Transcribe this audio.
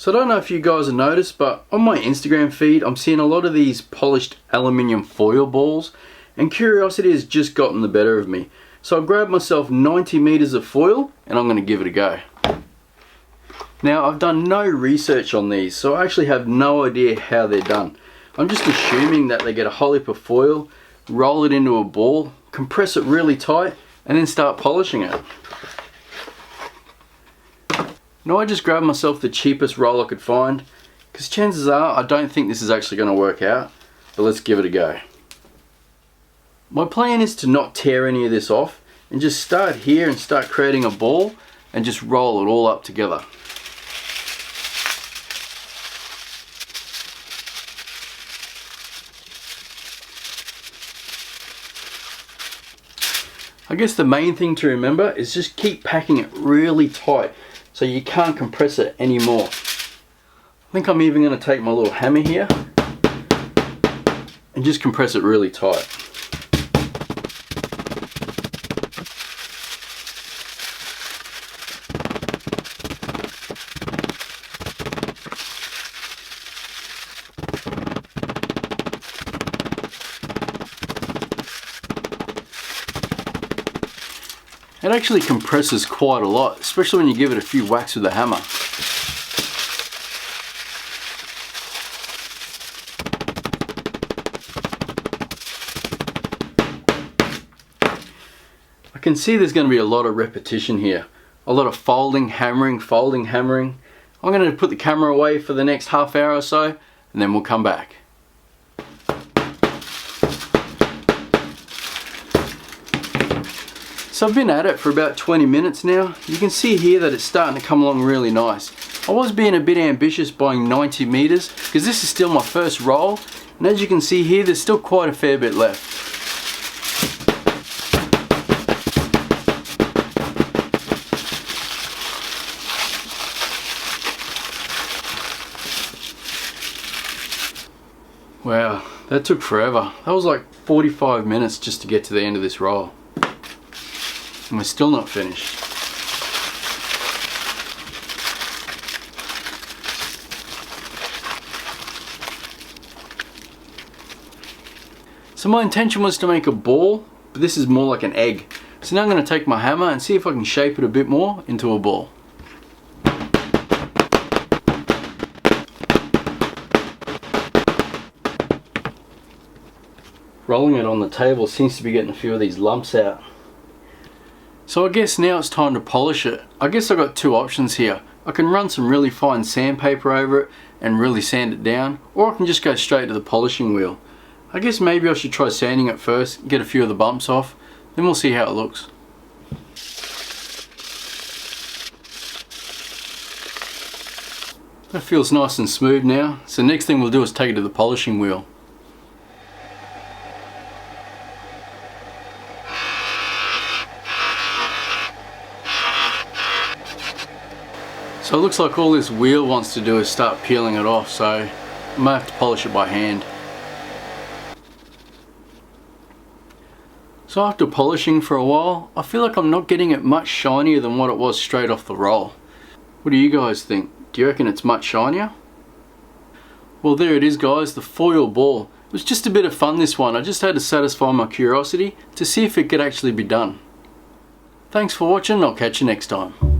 So I don't know if you guys have noticed, but on my Instagram feed I'm seeing a lot of these polished aluminium foil balls, and curiosity has just gotten the better of me. So I grabbed myself 90 meters of foil and I'm going to give it a go. Now I've done no research on these, so I actually have no idea how they're done. I'm just assuming that they get a whole heap of foil, roll it into a ball, compress it really tight, and then start polishing it. Now I just grabbed myself the cheapest roll I could find, because chances are I don't think this is actually going to work out, but let's give it a go. My plan is to not tear any of this off and just start here and start creating a ball and just roll it all up together. I guess the main thing to remember is just keep packing it really tight so you can't compress it anymore. I think I'm even going to take my little hammer here and just compress it really tight. It actually compresses quite a lot, especially when you give it a few whacks with a hammer. I can see there's going to be a lot of repetition here. A lot of folding, hammering, folding, hammering. I'm going to put the camera away for the next half hour or so, and then we'll come back. So I've been at it for about 20 minutes now. You can see here that it's starting to come along really nice. I was being a bit ambitious buying 90 meters because this is still my first roll, and as you can see here there's still quite a fair bit left. Wow, that took forever. That was like 45 minutes just to get to the end of this roll. And we're still not finished. So my intention was to make a ball, but this is more like an egg. So now I'm going to take my hammer and see if I can shape it a bit more into a ball. Rolling it on the table seems to be getting a few of these lumps out. So I guess now it's time to polish it. I guess I've got two options here. I can run some really fine sandpaper over it and really sand it down, or I can just go straight to the polishing wheel. I guess maybe I should try sanding it first, get a few of the bumps off, then we'll see how it looks. That feels nice and smooth now, so next thing we'll do is take it to the polishing wheel. So it looks like all this wheel wants to do is start peeling it off, so I might have to polish it by hand. So after polishing for a while, I feel like I'm not getting it much shinier than what it was straight off the roll. What do you guys think? Do you reckon it's much shinier? Well, there it is guys, the foil ball. It was just a bit of fun this one. I just had to satisfy my curiosity to see if it could actually be done. Thanks for watching, I'll catch you next time.